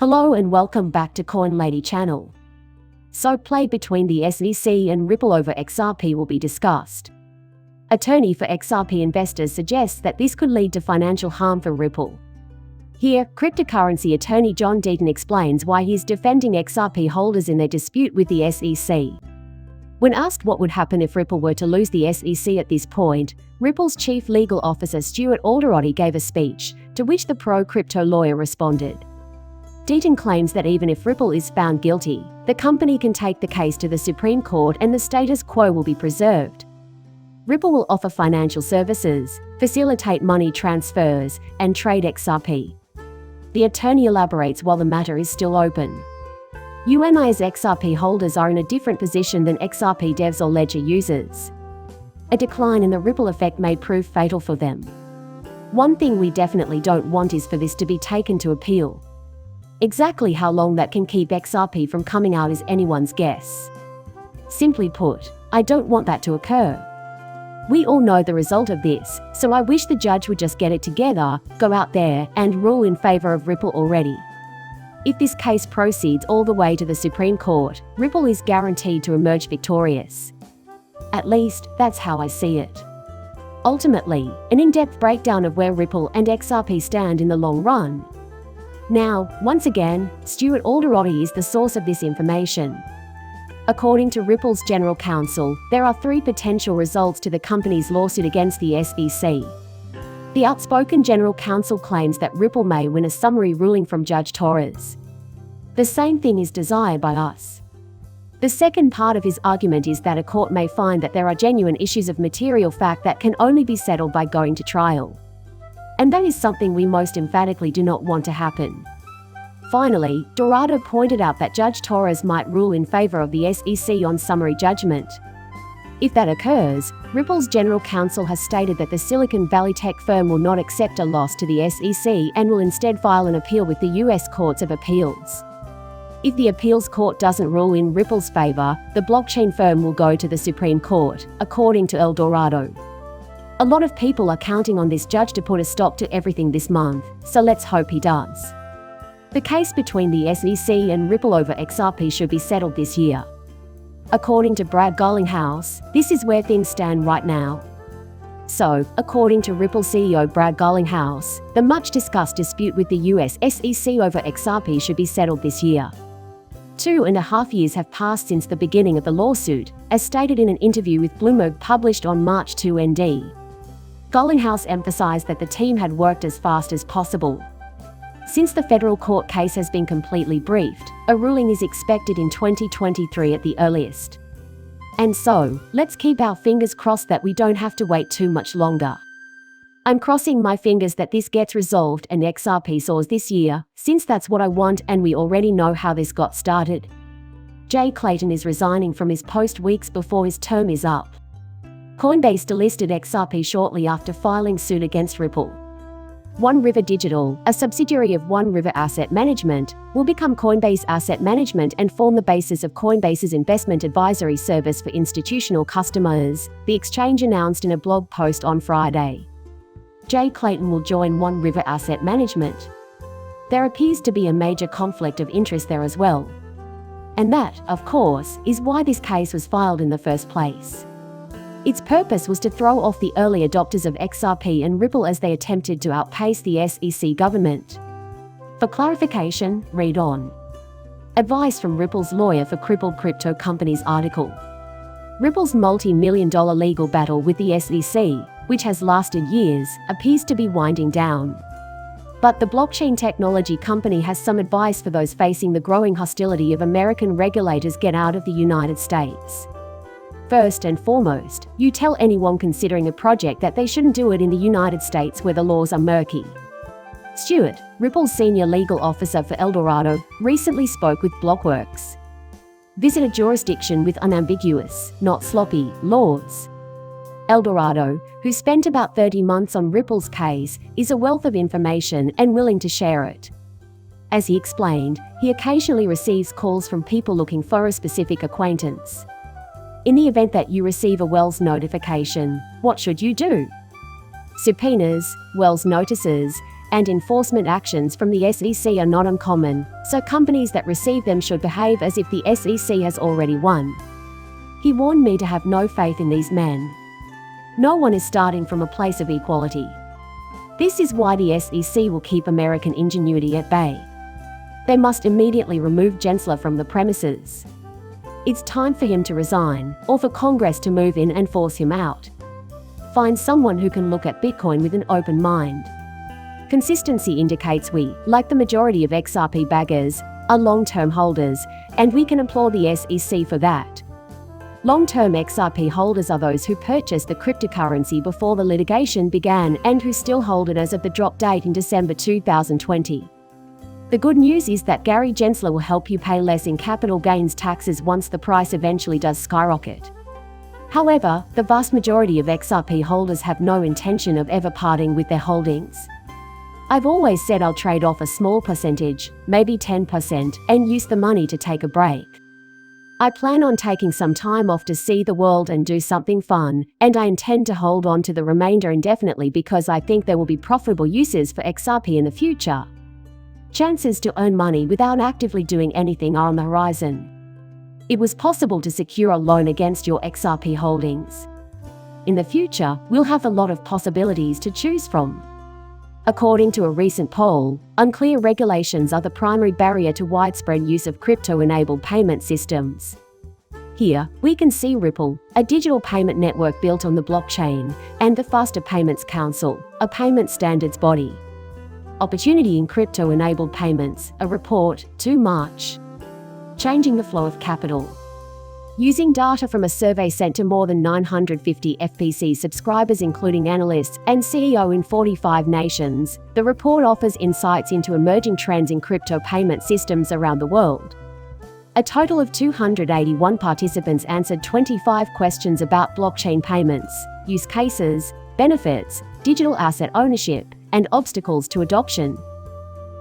Hello and welcome back to Coin Lady channel. So play between the SEC and Ripple over XRP will be discussed. Attorney for XRP investors suggests that this could lead to financial harm for Ripple. Here, cryptocurrency attorney John Deaton explains why he is defending XRP holders in their dispute with the SEC. When asked what would happen if Ripple were to lose the SEC at this point, Ripple's chief legal officer Stuart Alderoty gave a speech, to which the pro-crypto lawyer responded. Deaton claims that even if Ripple is found guilty, the company can take the case to the Supreme Court and the status quo will be preserved. Ripple will offer financial services, facilitate money transfers, and trade XRP. The attorney elaborates while the matter is still open. UNI's XRP holders are in a different position than XRP devs or ledger users. A decline in the Ripple effect may prove fatal for them. One thing we definitely don't want is for this to be taken to appeal. Exactly how long that can keep XRP from coming out is anyone's guess. Simply put, I don't want that to occur. We all know the result of this, so I wish the judge would just get it together, go out there, and rule in favor of Ripple already. If this case proceeds all the way to the Supreme Court, Ripple is guaranteed to emerge victorious. At least, that's how I see it. Ultimately, an in-depth breakdown of where Ripple and XRP stand in the long run. Now, once again, Stuart Alderoty is the source of this information. According to Ripple's general counsel, there are 3 potential results to the company's lawsuit against the SEC. The outspoken general counsel claims that Ripple may win a summary ruling from Judge Torres. The same thing is desired by us. The second part of his argument is that a court may find that there are genuine issues of material fact that can only be settled by going to trial. And that is something we most emphatically do not want to happen. Finally, Dorado pointed out that Judge Torres might rule in favor of the SEC on summary judgment. If that occurs, Ripple's general counsel has stated that the Silicon Valley tech firm will not accept a loss to the SEC and will instead file an appeal with the US Courts of Appeals. If the appeals court doesn't rule in Ripple's favor, the blockchain firm will go to the Supreme Court, according to El Dorado. A lot of people are counting on this judge to put a stop to everything this month, so let's hope he does. The case between the SEC and Ripple over XRP should be settled this year. According to Brad Garlinghouse, this is where things stand right now. So, according to Ripple CEO Brad Garlinghouse, the much-discussed dispute with the US SEC over XRP should be settled this year. 2.5 years have passed since the beginning of the lawsuit, as stated in an interview with Bloomberg published on March 2 ND. Garlinghouse emphasized that the team had worked as fast as possible. Since the federal court case has been completely briefed, a ruling is expected in 2023 at the earliest. And so, let's keep our fingers crossed that we don't have to wait too much longer. I'm crossing my fingers that this gets resolved and XRP soars this year, since that's what I want and we already know how this got started. Jay Clayton is resigning from his post weeks before his term is up. Coinbase delisted XRP shortly after filing suit against Ripple. One River Digital, a subsidiary of One River Asset Management, will become Coinbase Asset Management and form the basis of Coinbase's investment advisory service for institutional customers, the exchange announced in a blog post on Friday. Jay Clayton will join One River Asset Management. There appears to be a major conflict of interest there as well. And that, of course, is why this case was filed in the first place. Its purpose was to throw off the early adopters of XRP and Ripple as they attempted to outpace the SEC government. For clarification, read on. Advice from Ripple's lawyer for crippled crypto companies article. Ripple's multi-million-dollar legal battle with the SEC, which has lasted years, appears to be winding down. But the blockchain technology company has some advice for those facing the growing hostility of American regulators get out of the United States. First and foremost, you tell anyone considering a project that they shouldn't do it in the United States where the laws are murky. Stuart, Ripple's senior legal officer for El Dorado, recently spoke with Blockworks. Visit a jurisdiction with unambiguous, not sloppy, laws. El Dorado, who spent about 30 months on Ripple's case, is a wealth of information and willing to share it. As he explained, he occasionally receives calls from people looking for a specific acquaintance. In the event that you receive a Wells notification, what should you do? Subpoenas, Wells notices, and enforcement actions from the SEC are not uncommon, so companies that receive them should behave as if the SEC has already won. He warned me to have no faith in these men. No one is starting from a place of equality. This is why the SEC will keep American ingenuity at bay. They must immediately remove Gensler from the premises. It's time for him to resign, or for Congress to move in and force him out. Find someone who can look at Bitcoin with an open mind. Consistency indicates we, like the majority of XRP baggers, are long-term holders, and we can applaud the SEC for that. Long-term XRP holders are those who purchased the cryptocurrency before the litigation began and who still hold it as of the drop date in December 2020. The good news is that Gary Gensler will help you pay less in capital gains taxes once the price eventually does skyrocket. However, the vast majority of XRP holders have no intention of ever parting with their holdings. I've always said I'll trade off a small percentage, maybe 10%, and use the money to take a break. I plan on taking some time off to see the world and do something fun, and I intend to hold on to the remainder indefinitely because I think there will be profitable uses for XRP in the future. Chances to earn money without actively doing anything are on the horizon. It was possible to secure a loan against your XRP holdings. In the future, we'll have a lot of possibilities to choose from. According to a recent poll, unclear regulations are the primary barrier to widespread use of crypto-enabled payment systems. Here, we can see Ripple, a digital payment network built on the blockchain, and the Faster Payments Council, a payment standards body. Opportunity in Crypto-Enabled Payments, a report, 2 March. Changing the flow of capital. Using data from a survey sent to more than 950 FPC subscribers including analysts and CEOs in 45 nations, the report offers insights into emerging trends in crypto payment systems around the world. A total of 281 participants answered 25 questions about blockchain payments, use cases, benefits, digital asset ownership, and obstacles to adoption.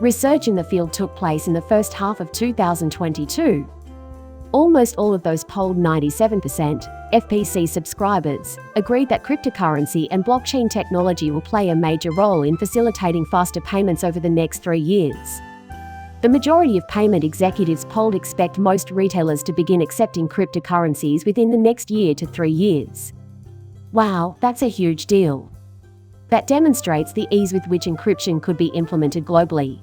Research in the field took place in the first half of 2022. Almost all of those polled, 97%, FPC subscribers, agreed that cryptocurrency and blockchain technology will play a major role in facilitating faster payments over the next 3 years. The majority of payment executives polled expect most retailers to begin accepting cryptocurrencies within the next year to 3 years. Wow, that's a huge deal. That demonstrates the ease with which encryption could be implemented globally.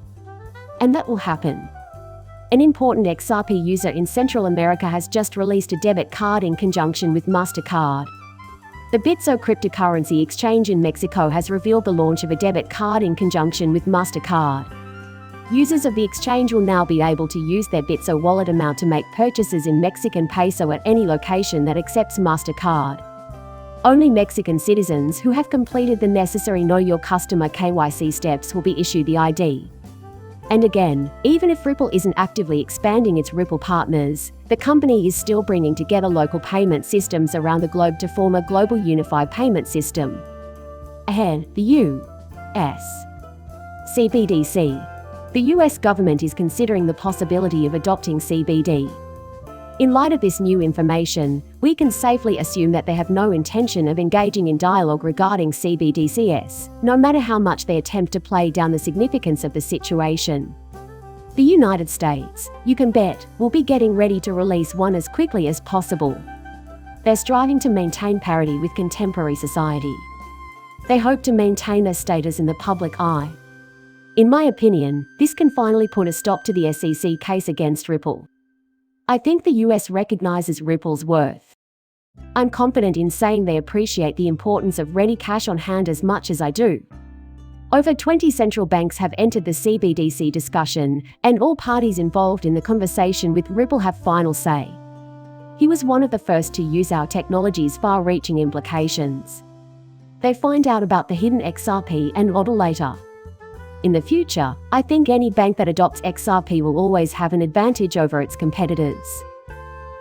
And that will happen. An important XRP user in Central America has just released a debit card in conjunction with MasterCard. The Bitso cryptocurrency exchange in Mexico has revealed the launch of a debit card in conjunction with MasterCard. Users of the exchange will now be able to use their Bitso wallet amount to make purchases in Mexican peso at any location that accepts MasterCard. Only Mexican citizens who have completed the necessary Know Your Customer KYC steps will be issued the ID. And again, even if Ripple isn't actively expanding its Ripple partners, the company is still bringing together local payment systems around the globe to form a global unified payment system. Ahead, the U.S. CBDC. The US government is considering the possibility of adopting CBD. In light of this new information, we can safely assume that they have no intention of engaging in dialogue regarding CBDCs, no matter how much they attempt to play down the significance of the situation. The United States, you can bet, will be getting ready to release one as quickly as possible. They're striving to maintain parity with contemporary society. They hope to maintain their status in the public eye. In my opinion, this can finally put a stop to the SEC case against Ripple. I think the US recognizes Ripple's worth. I'm confident in saying they appreciate the importance of ready cash on hand as much as I do. Over 20 central banks have entered the CBDC discussion, and all parties involved in the conversation with Ripple have final say. He was one of the first to use our technology's far-reaching implications. They find out about the hidden XRP and model later. In the future, I think any bank that adopts XRP will always have an advantage over its competitors.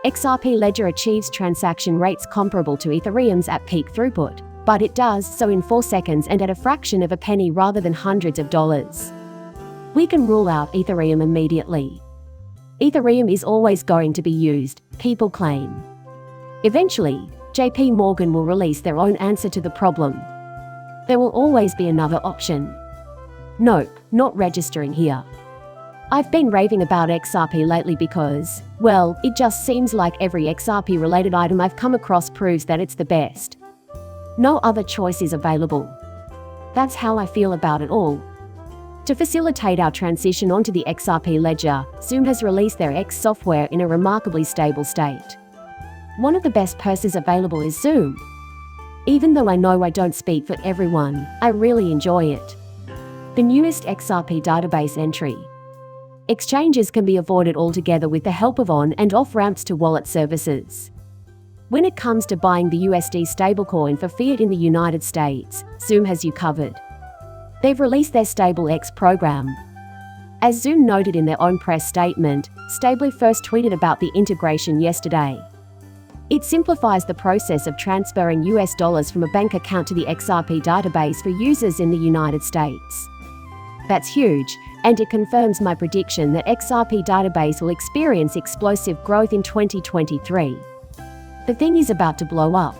XRP Ledger achieves transaction rates comparable to Ethereum's at peak throughput, but it does so in 4 seconds and at a fraction of a penny rather than hundreds of dollars. We can rule out Ethereum immediately. Ethereum is always going to be used, people claim. Eventually, JP Morgan will release their own answer to the problem. There will always be another option. Nope, not registering here. I've been raving about XRP lately because, well, it just seems like every XRP related item I've come across proves that it's the best. No other choice is available. That's how I feel about it all. To facilitate our transition onto the XRP ledger, Zoom has released their X software in a remarkably stable state. One of the best purses available is Zoom. Even though I know I don't speak for everyone, I really enjoy it. The newest XRP database entry. Exchanges can be avoided altogether with the help of on- and off-ramps to wallet services. When it comes to buying the USD stablecoin for fiat in the United States, Zoom has you covered. They've released their Stable X program. As Zoom noted in their own press statement, Stably first tweeted about the integration yesterday. It simplifies the process of transferring US dollars from a bank account to the XRP database for users in the United States. That's huge, and it confirms my prediction that XRP database will experience explosive growth in 2023. The thing is about to blow up.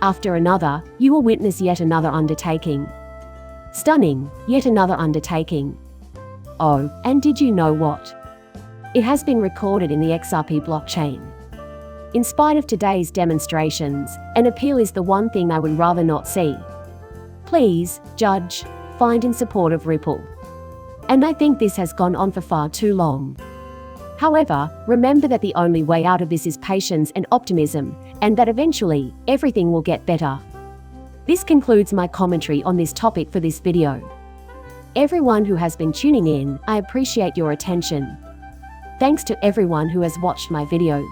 After another, you will witness yet another undertaking. Stunning, yet another undertaking. Oh, and did you know what? It has been recorded in the XRP blockchain. In spite of today's demonstrations, an appeal is the one thing I would rather not see. Please, judge, find in support of Ripple. And I think this has gone on for far too long. However, remember that the only way out of this is patience and optimism, and that eventually, everything will get better. This concludes my commentary on this topic for this video. Everyone who has been tuning in, I appreciate your attention. Thanks to everyone who has watched my videos.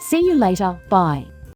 See you later, bye.